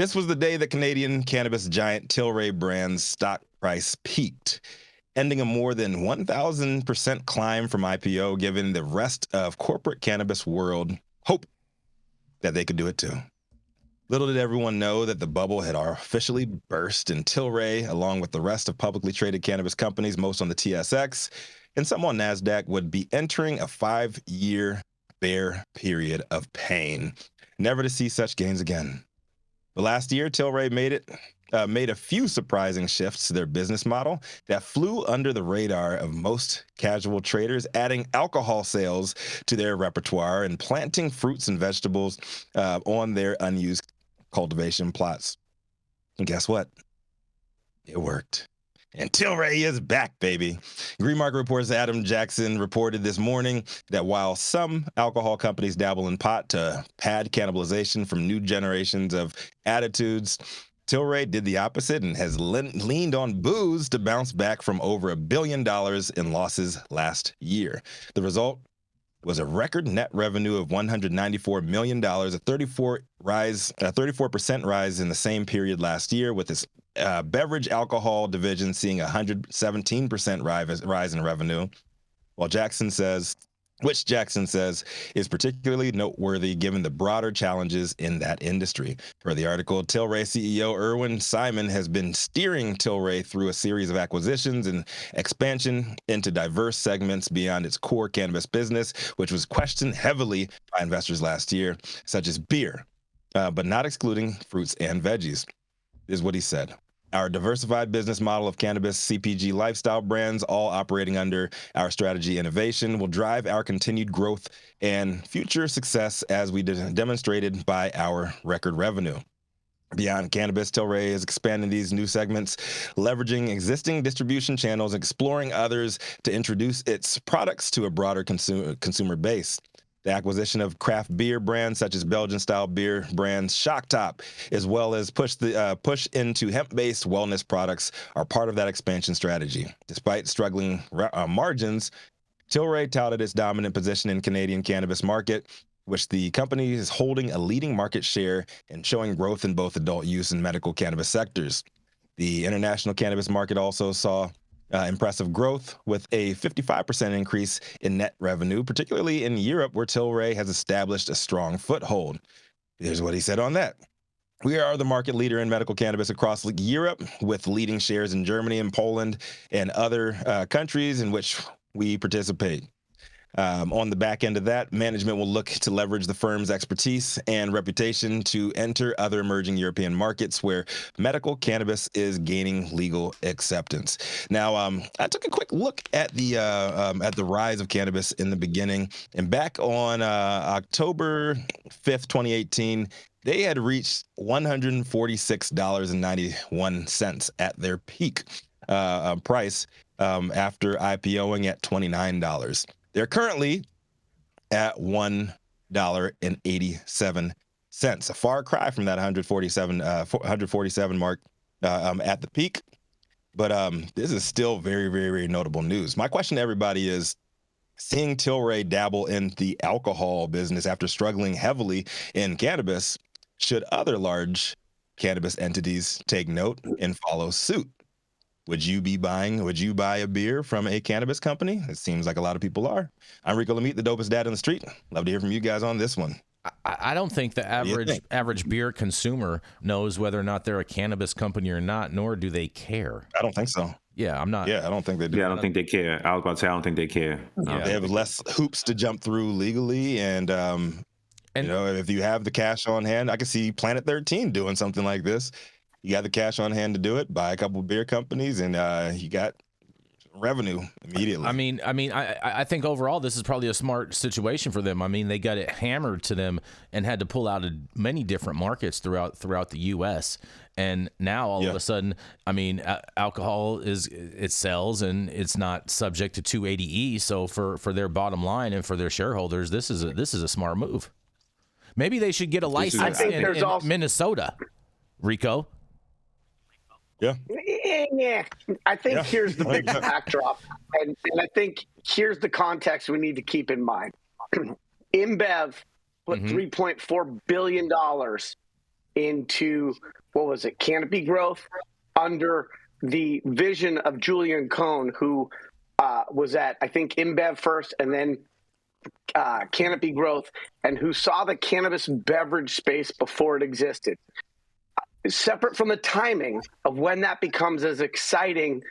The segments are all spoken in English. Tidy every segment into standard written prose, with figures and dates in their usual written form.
This was the day that Canadian cannabis giant Tilray brand's stock price peaked, ending a more than 1,000% climb from IPO, giving the rest of corporate cannabis world hope that they could do it too. Little did everyone know that the bubble had officially burst, and Tilray, along with the rest of publicly traded cannabis companies, most on the TSX and some on NASDAQ, would be entering a 5-year bear period of pain, never to see such gains again. But last year, Tilray made a few surprising shifts to their business model that flew under the radar of most casual traders, adding alcohol sales to their repertoire and planting fruits and vegetables on their unused cultivation plots. And guess what? It worked. And Tilray is back, baby. Green Market Report's Adam Jackson reported this morning that while some alcohol companies dabble in pot to pad cannibalization from new generations of attitudes, Tilray did the opposite and has leaned on booze to bounce back from over $1 billion in losses last year. The result was a record net revenue of $194 million, a 34% rise in the same period last year, with its beverage alcohol division seeing a 117% rise in revenue, Jackson says is particularly noteworthy given the broader challenges in that industry. Per the article, Tilray CEO Irwin Simon has been steering Tilray through a series of acquisitions and expansion into diverse segments beyond its core cannabis business, which was questioned heavily by investors last year, such as beer, but not excluding fruits and veggies. This is what he said. Our diversified business model of cannabis CPG lifestyle brands, all operating under our strategy innovation, will drive our continued growth and future success as we demonstrated by our record revenue. Beyond cannabis, Tilray is expanding these new segments, leveraging existing distribution channels, exploring others to introduce its products to a broader consumer base. The acquisition of craft beer brands such as Belgian-style beer brands Shock Top, as well as push into hemp-based wellness products, are part of that expansion strategy. Despite struggling margins, Tilray touted its dominant position in Canadian cannabis market, which the company is holding a leading market share and showing growth in both adult use and medical cannabis sectors. The international cannabis market also saw impressive growth with a 55% increase in net revenue, particularly in Europe, where Tilray has established a strong foothold. Here's what he said on that. We are the market leader in medical cannabis across Europe, with leading shares in Germany and Poland and other countries in which we participate. On the back end of that, management will look to leverage the firm's expertise and reputation to enter other emerging European markets where medical cannabis is gaining legal acceptance. Now, I took a quick look at the rise of cannabis in the beginning, and back on October 5th, 2018, they had reached $146.91 at their peak price after IPOing at $29. They're currently at $1.87, a far cry from that 147 mark at the peak. But this is still very, very, very notable news. My question to everybody is, seeing Tilray dabble in the alcohol business after struggling heavily in cannabis, should other large cannabis entities take note and follow suit? Would you buy a beer from a cannabis company? It seems like a lot of people are. I'm Rico Lamitte, the dopest dad on the street. Love to hear from you guys on this one. I don't think the average beer consumer knows whether or not they're a cannabis company or not, nor do they care. I don't think so. Yeah, I'm not. Yeah, I don't think they do. Yeah, I don't think they care. I was about to say, I don't think they care. Yeah. They have less hoops to jump through legally, and you know, if you have the cash on hand, I could see Planet 13 doing something like this. You got the cash on hand to do it, buy a couple of beer companies, and you got revenue immediately. I think overall this is probably a smart situation for them. I mean, they got it hammered to them and had to pull out of many different markets throughout the U.S. And now all of a sudden, I mean, alcohol it sells and it's not subject to 280E. So for their bottom line and for their shareholders, this is a smart move. Maybe they should get a license in Minnesota, Rico. Yeah. I think here's the big backdrop, and I think here's the context we need to keep in mind. InBev put $3.4 billion into, what was it, canopy growth under the vision of Julian Cohn, who was at, I think, InBev first and then canopy growth, and who saw the cannabis beverage space before it existed. Separate from the timing of when that becomes as exciting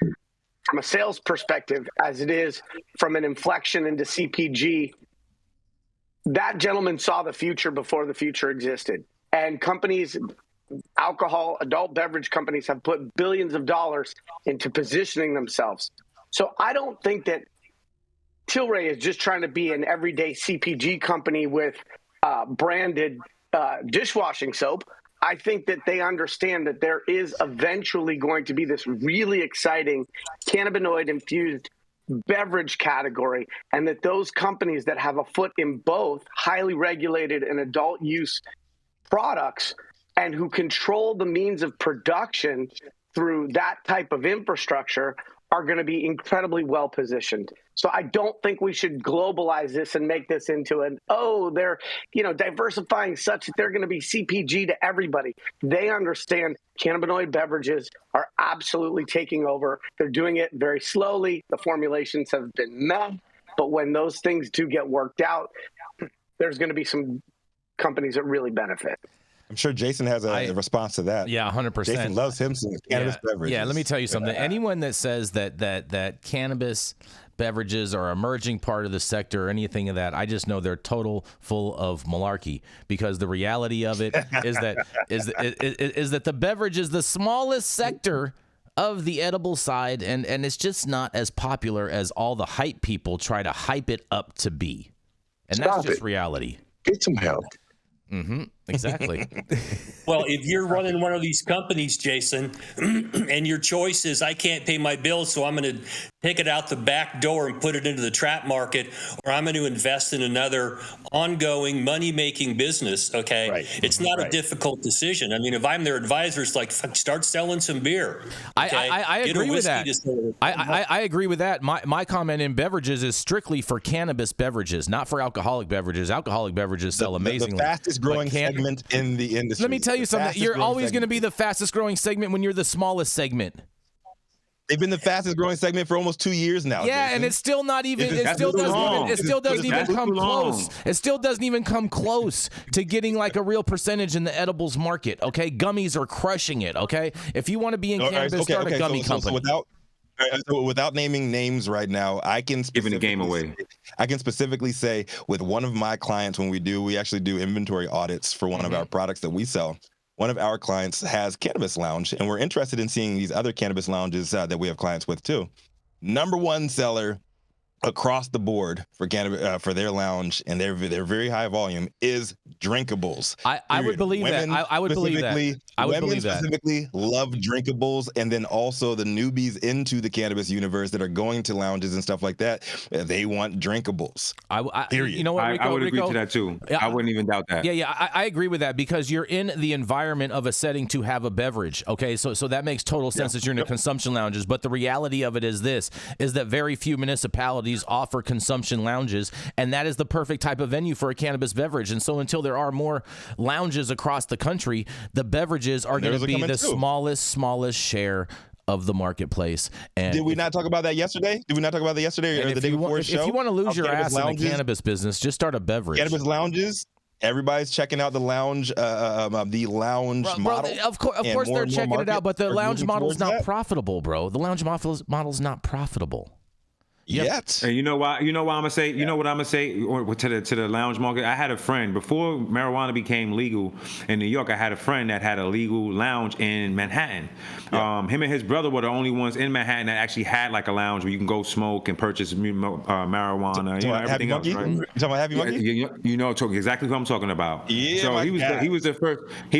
from a sales perspective as it is from an inflection into CPG, that gentleman saw the future before the future existed. And companies, alcohol, adult beverage companies, have put billions of dollars into positioning themselves. So I don't think that Tilray is just trying to be an everyday CPG company with branded dishwashing soap. I think that they understand that there is eventually going to be this really exciting cannabinoid-infused beverage category, and that those companies that have a foot in both highly regulated and adult use products and who control the means of production through that type of infrastructure are going to be incredibly well positioned. So I don't think we should globalize this and make this into they're, diversifying such that they're going to be CPG to everybody. They understand cannabinoid beverages are absolutely taking over. They're doing it very slowly. The formulations have been met, but when those things do get worked out, there's going to be some companies that really benefit. I'm sure Jason has a response to that. Yeah, 100%. Jason loves him some cannabis beverages. Yeah, let me tell you something. Anyone that says that cannabis beverages are an emerging part of the sector or anything of that, I just know they're total full of malarkey, because the reality of it is that the beverage is the smallest sector of the edible side, and it's just not as popular as all the hype people try to hype it up to be. And that's just reality. Get some help. Mm-hmm. Exactly. Well, if you're running one of these companies, Jason, and your choice is I can't pay my bills, so I'm going to take it out the back door and put it into the trap market, or I'm going to invest in another ongoing money-making business, okay? Right. It's not a difficult decision. I mean, if I'm their advisor, it's like, start selling some beer. Okay? I agree with that. I agree with that. My comment in beverages is strictly for cannabis beverages, not for alcoholic beverages. Alcoholic beverages sell amazingly. The fastest growing segment in the industry. Let me tell you something. You're always going to be the fastest growing segment when you're the smallest segment. They've been the fastest growing segment for almost 2 years now. Yeah, Jason. and it's still not even. It still doesn't even come close. It still doesn't even come close to getting like a real percentage in the edibles market. Okay, gummies are crushing it. Okay, if you want to be in cannabis, start a gummy company. So without naming names right now, I can giving the game away. I can specifically say with one of my clients, when we actually do inventory audits for one of our products that we sell. One of our clients has Cannabis Lounge, and we're interested in seeing these other cannabis lounges that we have clients with too. Number one seller across the board for cannabis for their lounge, and they're very high volume, is drinkables. I would believe that. I would believe that. I would believe that. Women specifically love drinkables, and then also the newbies into the cannabis universe that are going to lounges and stuff like that, they want drinkables. Period. You know what, Rico, I would agree to that too. I wouldn't even doubt that. Yeah, I agree with that, because you're in the environment of a setting to have a beverage. Okay, so that makes total sense that you're in a consumption lounges. But the reality of it is that very few municipalities offer consumption lounges, and that is the perfect type of venue for a cannabis beverage. And so until there are more lounges across the country, the beverages are going to be the smallest share of the marketplace. And did we not talk about that yesterday? Or the day before the show? If you want to lose your ass in the cannabis business, just start a beverage. Cannabis lounges. Everybody's checking out the lounge, model. Of course, they're checking it out, but the lounge model's not profitable, bro. The lounge model's not profitable. Yet. And you know why? You know what I'm gonna say to the lounge market. I had a friend before marijuana became legal in New York. I had a friend that had a legal lounge in Manhattan. Yeah. Him and his brother were the only ones in Manhattan that actually had like a lounge where you can go smoke and purchase marijuana. Everything else. Right? You talking about Happy Monkey? You know exactly who I'm talking about. Yeah. So he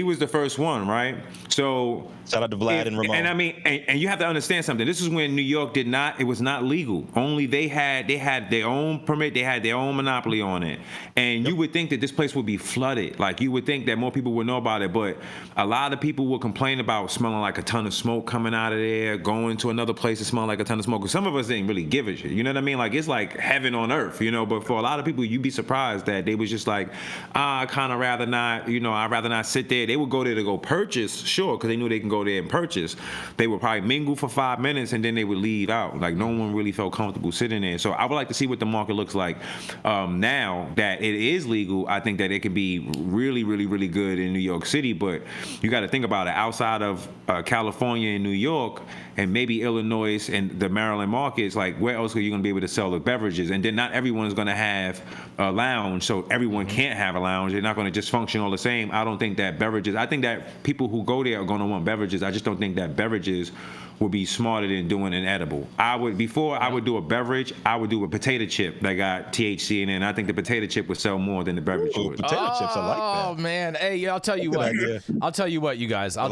was the first one, right? So shout out to Vlad and Ramon. And I mean, and you have to understand something. This is when New York it was not legal. Only originally they had their own permit, they had their own monopoly on it, and you would think that this place would be flooded. Like you would think that more people would know about it, but a lot of people will complain about smelling like a ton of smoke coming out of there, going to another place to smell like a ton of smoke. Some of us didn't really give a shit. You know what I mean? Like it's like heaven on earth, you know. But for a lot of people, you'd be surprised that they was just like, I kind of rather not, you know, I'd rather not sit there. They would go there to go purchase, sure, because they knew they can go there and purchase. They would probably mingle for 5 minutes and then they would leave out. Like no one really felt comfortable sitting there. So I would like to see what the market looks like now that it is legal. I think that it can be really, really, really good in New York City. But you got to think about it. Outside of California and New York and maybe Illinois and the Maryland markets, like where else are you going to be able to sell the beverages? And then not everyone is going to have a lounge, so everyone can't have a lounge. They're not going to just function all the same. I don't think that beverages, I think that people who go there are going to want beverages. I just don't think that beverages would be smarter than doing an edible. I would do a beverage, I would do a potato chip that got THC in it, and I think the potato chip would sell more than the beverage would. Potato chips, I like that. Oh man, hey, I'll tell you what. I'll tell you what, you guys. I'll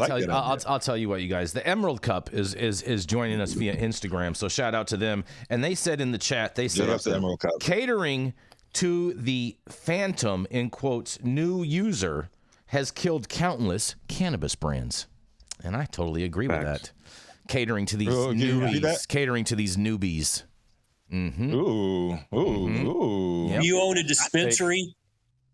tell you what, you guys. The Emerald Cup is joining us via Instagram, so shout out to them. And they said in the chat, they said the Emerald Cup. Catering to the phantom, in quotes, new user has killed countless cannabis brands. And I totally agree with that. Catering to these newbies. Catering to these newbies. Mm-hmm. Ooh. Yep. You own a dispensary,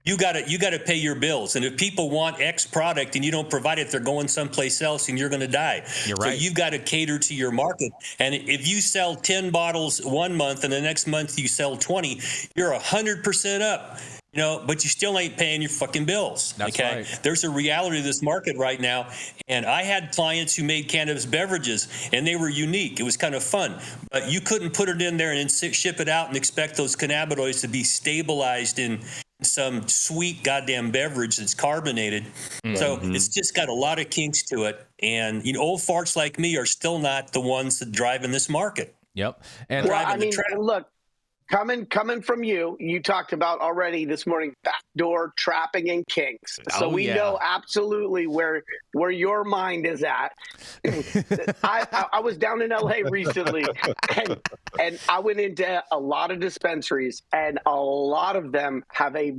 you gotta pay your bills. And if people want X product and you don't provide it, they're going someplace else and you're gonna die. You're right. So you've got to cater to your market. And if you sell 10 bottles one month and the next month you sell 20, you're 100% up. You know, but you still ain't paying your fucking bills. That's okay. Right. There's a reality of this market right now. And I had clients who made cannabis beverages and they were unique. It was kind of fun. But you couldn't put it in there and then ship it out and expect those cannabinoids to be stabilized in some sweet goddamn beverage that's carbonated. So it's just got a lot of kinks to it. And, you know, old farts like me are still not the ones that drive in this market. Yep. And well, I mean, look, coming from you, you talked about already this morning backdoor trapping and kinks. So we know absolutely where your mind is at. I was down in LA recently, and I went into a lot of dispensaries, and a lot of them have a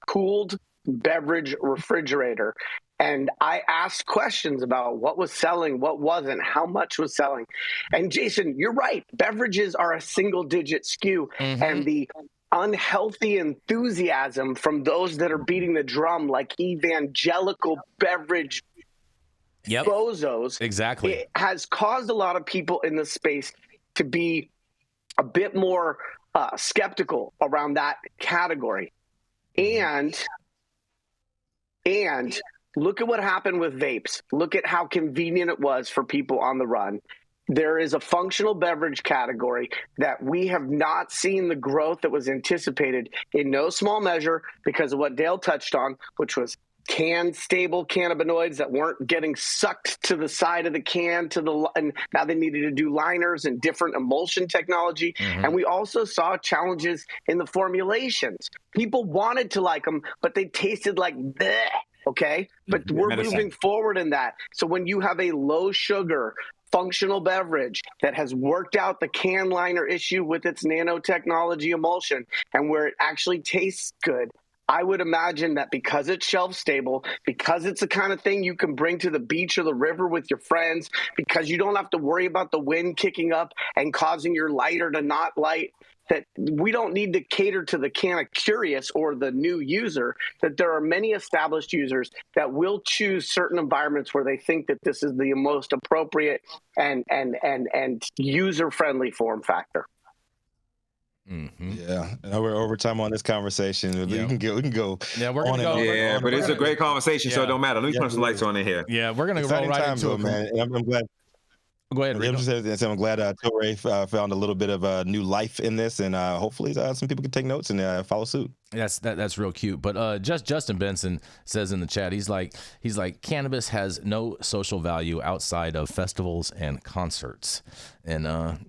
cooled beverage refrigerator. And I asked questions about what was selling, what wasn't, how much was selling. And Jason, you're right. Beverages are a single-digit SKU, and the unhealthy enthusiasm from those that are beating the drum like evangelical beverage bozos exactly it has caused a lot of people in the space to be a bit more skeptical around that category. And look at what happened with vapes. Look at how convenient it was for people on the run. There is a functional beverage category that we have not seen the growth that was anticipated in no small measure because of what Dale touched on, which was stable cannabinoids that weren't getting sucked to the side of the can and now they needed to do liners and different emulsion technology. And we also saw challenges in the formulations. People wanted to like them, but they tasted like bleh. Okay, but we're moving forward in that. So when you have a low sugar functional beverage that has worked out the can liner issue with its nanotechnology emulsion and where it actually tastes good, I would imagine that because it's shelf stable, because it's the kind of thing you can bring to the beach or the river with your friends, because you don't have to worry about the wind kicking up and causing your lighter to not light, that we don't need to cater to the canna curious or the new user, that there are many established users that will choose certain environments where they think that this is the most appropriate and user-friendly form factor. Yeah, and we're over time on this conversation. We can go. Yeah, we're gonna go. Yeah, but it's a great conversation, so it don't matter. Let me put some lights on in here. Yeah, we're gonna roll right into it, man. And I'm glad. Go ahead, Rico. I'm glad Tilray found a little bit of new life in this, and hopefully some people can take notes and follow suit. That's real cute. But Justin Benson says in the chat, he's like cannabis has no social value outside of festivals and concerts, and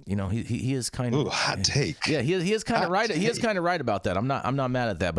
you know he is kind of hot take. Yeah, he is kind of right. He is kind of right about that. I'm not mad at that, but